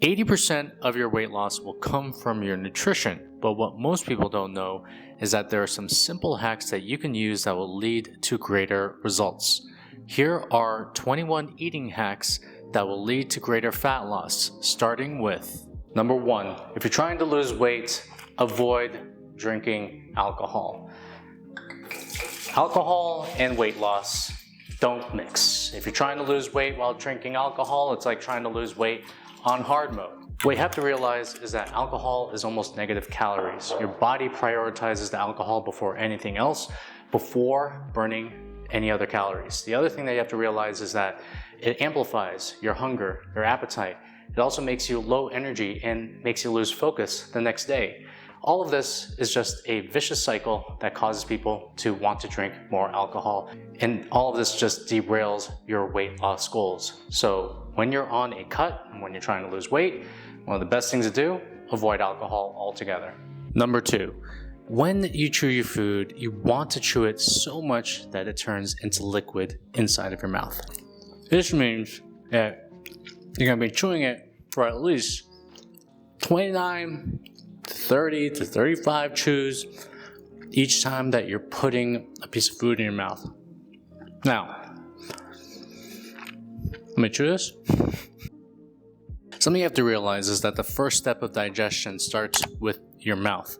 80% of your weight loss will come from your nutrition, but what most people don't know is that there are some simple hacks that you can use that will lead to greater results. Here are 21 eating hacks that will lead to greater fat loss, starting with number 1. If you're trying to lose weight, avoid drinking alcohol. Alcohol and weight loss don't mix. If you're trying to lose weight while drinking alcohol, it's like trying to lose weight on hard mode. What you have to realize is that alcohol is almost negative calories. Your body prioritizes the alcohol before anything else, before burning any other calories. The other thing that you have to realize is that it amplifies your hunger, your appetite. It also makes you low energy and makes you lose focus the next day. All of this is just a vicious cycle that causes people to want to drink more alcohol. And all of this just derails your weight loss goals. So when you're on a cut and when you're trying to lose weight, one of the best things to do, avoid alcohol altogether. Number 2, when you chew your food, you want to chew it so much that it turns into liquid inside of your mouth. This means that you're going to be chewing it for at least 29 to 30 to 35 chews each time that you're putting a piece of food in your mouth. Now, let me chew this. Something you have to realize is that the first step of digestion starts with your mouth.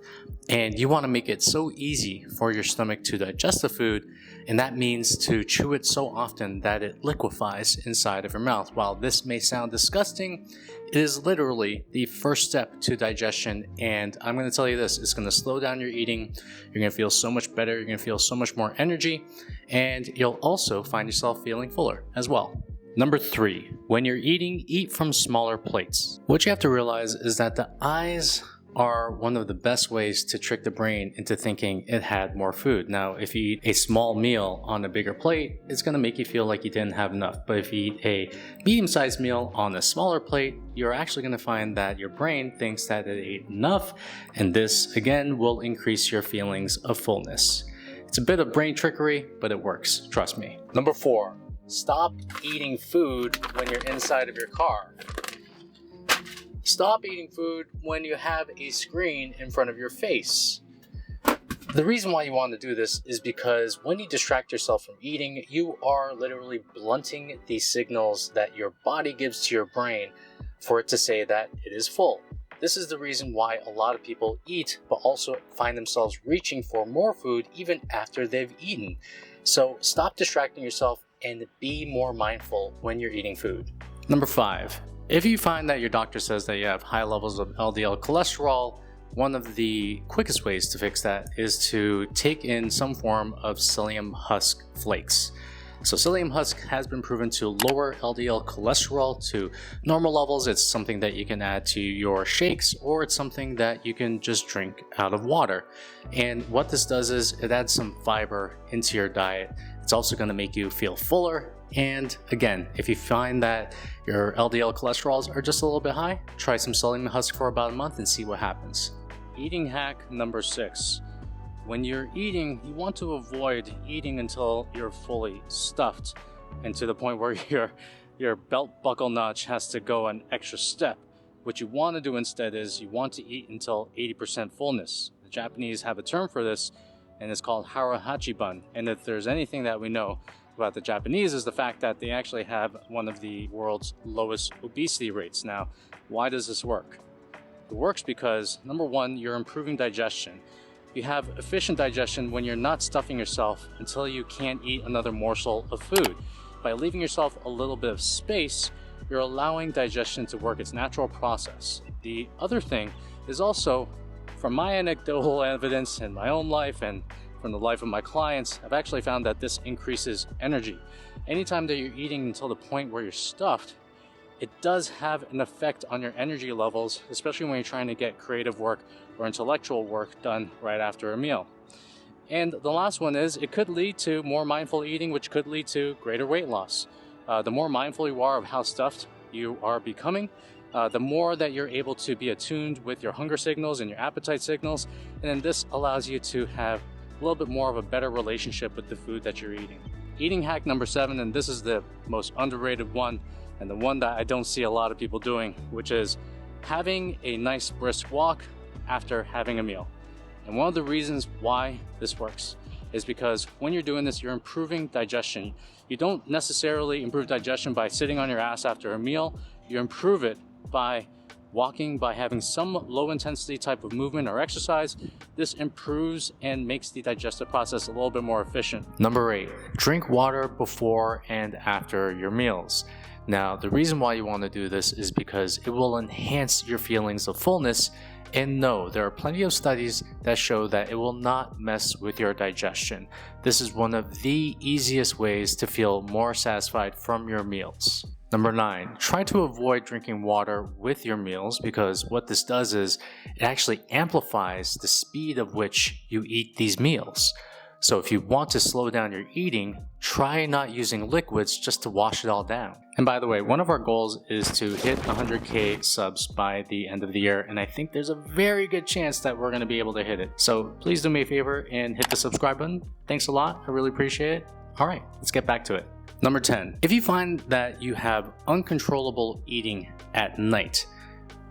And you want to make it so easy for your stomach to digest the food, and that means to chew it so often that it liquefies inside of your mouth. While this may sound disgusting, it is literally the first step to digestion, and I'm going to tell you this, it's going to slow down your eating, you're going to feel so much better, you're going to feel so much more energy, and you'll also find yourself feeling fuller as well. Number 3, when you're eating, eat from smaller plates. What you have to realize is that the eyes are one of the best ways to trick the brain into thinking it had more food. Now, if you eat a small meal on a bigger plate, it's going to make you feel like you didn't have enough. But if you eat a medium-sized meal on a smaller plate, you're actually going to find that your brain thinks that it ate enough, and this, again, will increase your feelings of fullness. It's a bit of brain trickery, but it works, trust me. Number 4, stop eating food when you're inside of your car. Stop eating food when you have a screen in front of your face. The reason why you want to do this is because when you distract yourself from eating, you are literally blunting the signals that your body gives to your brain for it to say that it is full. This is the reason why a lot of people eat, but also find themselves reaching for more food even after they've eaten. So stop distracting yourself and be more mindful when you're eating food. Number 5. If you find that your doctor says that you have high levels of LDL cholesterol, one of the quickest ways to fix that is to take in some form of psyllium husk flakes. So psyllium husk has been proven to lower LDL cholesterol to normal levels. It's something that you can add to your shakes, or it's something that you can just drink out of water. And what this does is it adds some fiber into your diet. It's also going to make you feel fuller. And again, if you find that your LDL cholesterols are just a little bit high, try some psyllium husk for about a month and see what happens. Eating hack number 6. When you're eating, you want to avoid eating until you're fully stuffed and to the point where your belt buckle notch has to go an extra step. What you want to do instead is you want to eat until 80% fullness. The Japanese have a term for this, and it's called harahachiban. And if there's anything that we know about the Japanese is the fact that they actually have one of the world's lowest obesity rates. Now, why does this work? It works because, number 1, you're improving digestion. You have efficient digestion when you're not stuffing yourself until you can't eat another morsel of food. By leaving yourself a little bit of space, you're allowing digestion to work its natural process. The other thing is also, from my anecdotal evidence in my own life and from the life of my clients, I've actually found that this increases energy. Anytime that you're eating until the point where you're stuffed, it does have an effect on your energy levels, especially when you're trying to get creative work or intellectual work done right after a meal. And the last one is it could lead to more mindful eating, which could lead to greater weight loss. The more mindful you are of how stuffed you are becoming, the more that you're able to be attuned with your hunger signals and your appetite signals, and then this allows you to have a little bit more of a better relationship with the food that you're eating. Eating hack number 7, and this is the most underrated one, and the one that I don't see a lot of people doing, which is having a nice brisk walk after having a meal. And one of the reasons why this works is because when you're doing this, you're improving digestion. You don't necessarily improve digestion by sitting on your ass after a meal. You improve it by walking, by having some low intensity type of movement or exercise. This improves and makes the digestive process a little bit more efficient. Number 8, drink water before and after your meals. Now, the reason why you want to do this is because it will enhance your feelings of fullness. And no, there are plenty of studies that show that it will not mess with your digestion. This is one of the easiest ways to feel more satisfied from your meals. Number 9, try to avoid drinking water with your meals, because what this does is it actually amplifies the speed of which you eat these meals. So if you want to slow down your eating, try not using liquids just to wash it all down. And by the way, one of our goals is to hit 100K subs by the end of the year, and I think there's a very good chance that we're going to be able to hit it. So please do me a favor and hit the subscribe button. Thanks a lot. I really appreciate it. All right, let's get back to it. Number 10, if you find that you have uncontrollable eating at night,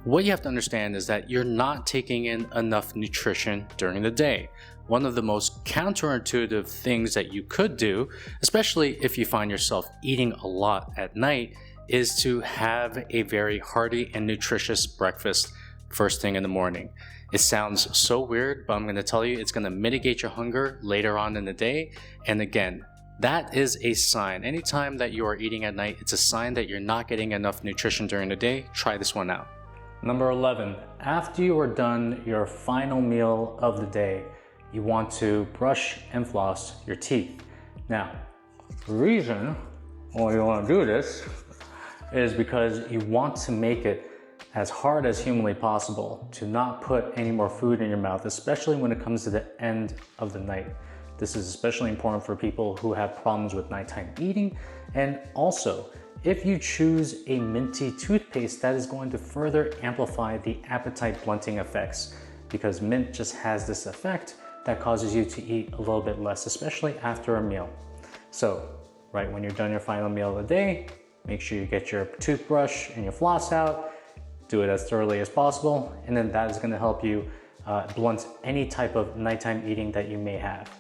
what you have to understand is that you're not taking in enough nutrition during the day. One of the most counterintuitive things that you could do, especially if you find yourself eating a lot at night, is to have a very hearty and nutritious breakfast first thing in the morning. It sounds so weird, but I'm going to tell you it's going to mitigate your hunger later on in the day. And again, that is a sign. Anytime that you are eating at night, it's a sign that you're not getting enough nutrition during the day. Try this one out. Number 11, after you are done your final meal of the day, you want to brush and floss your teeth. Now, the reason why you want to do this is because you want to make it as hard as humanly possible to not put any more food in your mouth, especially when it comes to the end of the night. This is especially important for people who have problems with nighttime eating. And also, if you choose a minty toothpaste, that is going to further amplify the appetite blunting effects, because mint just has this effect that causes you to eat a little bit less, especially after a meal. So, right when you're done your final meal of the day, make sure you get your toothbrush and your floss out, do it as thoroughly as possible, and then that is gonna help you blunt any type of nighttime eating that you may have.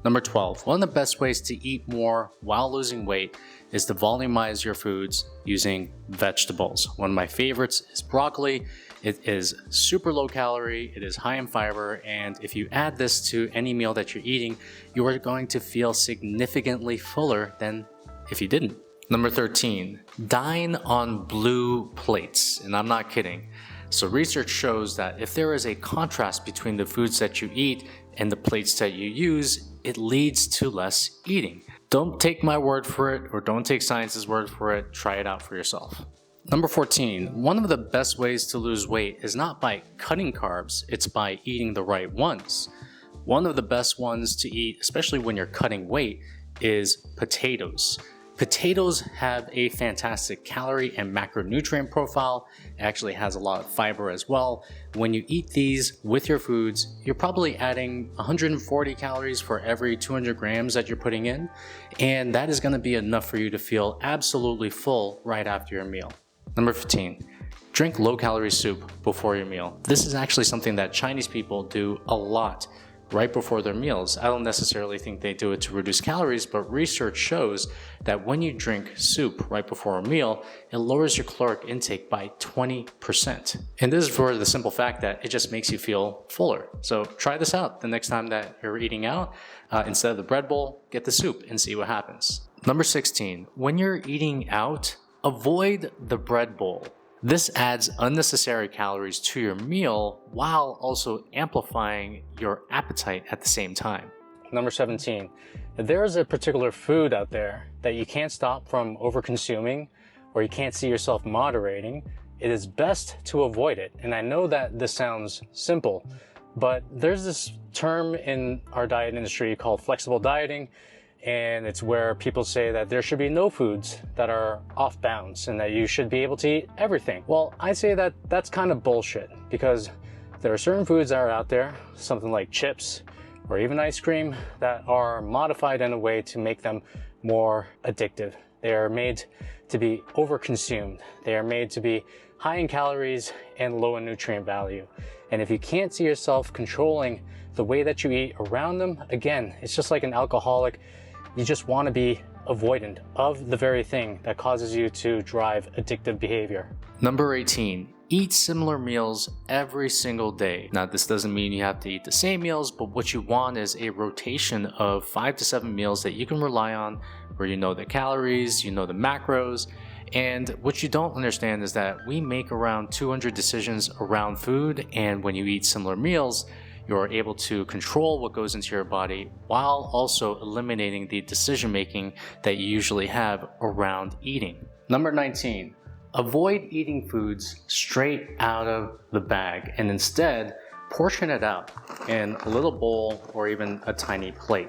Number 12, one of the best ways to eat more while losing weight is to volumize your foods using vegetables. One of my favorites is broccoli. It is super low calorie, it is high in fiber, and if you add this to any meal that you're eating, you are going to feel significantly fuller than if you didn't. Number 13, dine on blue plates, and I'm not kidding. So research shows that if there is a contrast between the foods that you eat and the plates that you use, it leads to less eating. Don't take my word for it, or don't take science's word for it. Try it out for yourself. Number 14, one of the best ways to lose weight is not by cutting carbs, it's by eating the right ones. One of the best ones to eat, especially when you're cutting weight, is potatoes. Potatoes have a fantastic calorie and macronutrient profile. It actually has a lot of fiber as well. When you eat these with your foods, you're probably adding 140 calories for every 200 grams that you're putting in, and that is going to be enough for you to feel absolutely full right after your meal. Number 15, drink low-calorie soup before your meal. This is actually something that Chinese people do a lot right before their meals. I don't necessarily think they do it to reduce calories, but research shows that when you drink soup right before a meal, it lowers your caloric intake by 20%. And this is for the simple fact that it just makes you feel fuller. So try this out the next time that you're eating out. Instead of the bread bowl, get the soup and see what happens. Number 16, when you're eating out, avoid the bread bowl. This adds unnecessary calories to your meal while also amplifying your appetite at the same time. Number 17, if there is a particular food out there that you can't stop from over-consuming, or you can't see yourself moderating, it is best to avoid it. And I know that this sounds simple, but there's this term in our diet industry called flexible dieting, and it's where people say that there should be no foods that are off bounds and that you should be able to eat everything. Well, I say that that's kind of bullshit, because there are certain foods that are out there, something like chips or even ice cream, that are modified in a way to make them more addictive. They are made to be overconsumed. They are made to be high in calories and low in nutrient value. And if you can't see yourself controlling the way that you eat around them, again, it's just like an alcoholic. You just want to be avoidant of the very thing that causes you to drive addictive behavior. Number 18, eat similar meals every single day. Now, this doesn't mean you have to eat the same meals, but what you want is a rotation of 5 to 7 meals that you can rely on, where you know the calories, you know the macros. And what you don't understand is that we make around 200 decisions around food, and when you eat similar meals, you're able to control what goes into your body while also eliminating the decision making that you usually have around eating. Number 19, avoid eating foods straight out of the bag and instead portion it out in a little bowl or even a tiny plate.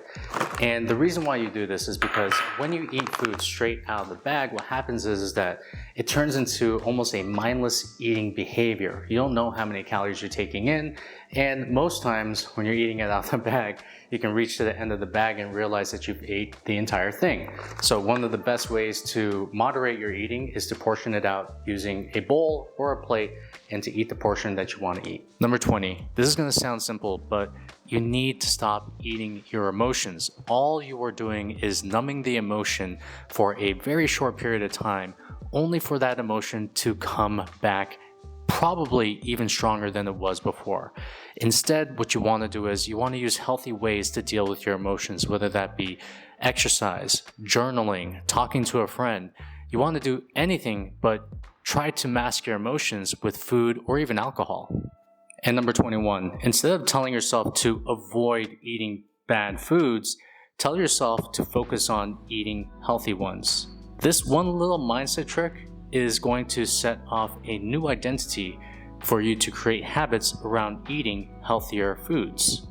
And the reason why you do this is because when you eat food straight out of the bag, what happens is that it turns into almost a mindless eating behavior. You don't know how many calories you're taking in, and most times when you're eating it out of the bag, you can reach to the end of the bag and realize that you've ate the entire thing. So one of the best ways to moderate your eating is to portion it out using a bowl or a plate and to eat the portion that you want to eat. Number 20, this is going to sound simple, but you need to stop eating your emotions. All you are doing is numbing the emotion for a very short period of time, only for that emotion to come back probably even stronger than it was before. Instead, what you want to do is you want to use healthy ways to deal with your emotions, whether that be exercise, journaling, talking to a friend. You want to do anything but try to mask your emotions with food or even alcohol. And number 21, instead of telling yourself to avoid eating bad foods, tell yourself to focus on eating healthy ones. This one little mindset trick is going to set off a new identity for you to create habits around eating healthier foods.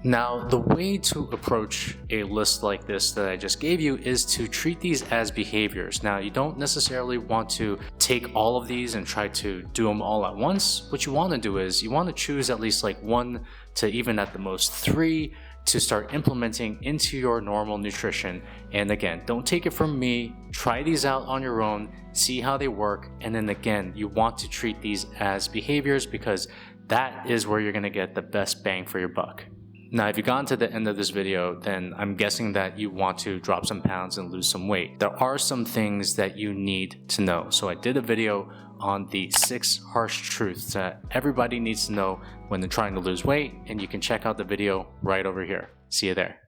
Now, the way to approach a list like this that I just gave you is to treat these as behaviors. Now, you don't necessarily want to take all of these and try to do them all at once. What you want to do is you want to choose at least like 1 to even at the most 3 to start implementing into your normal nutrition. And again, don't take it from me. Try these out on your own, see how they work. And then again, you want to treat these as behaviors because that is where you're going to get the best bang for your buck. Now, if you've gotten to the end of this video, then I'm guessing that you want to drop some pounds and lose some weight. There are some things that you need to know. So I did a video on the 6 harsh truths that everybody needs to know when they're trying to lose weight, and you can check out the video right over here. See you there.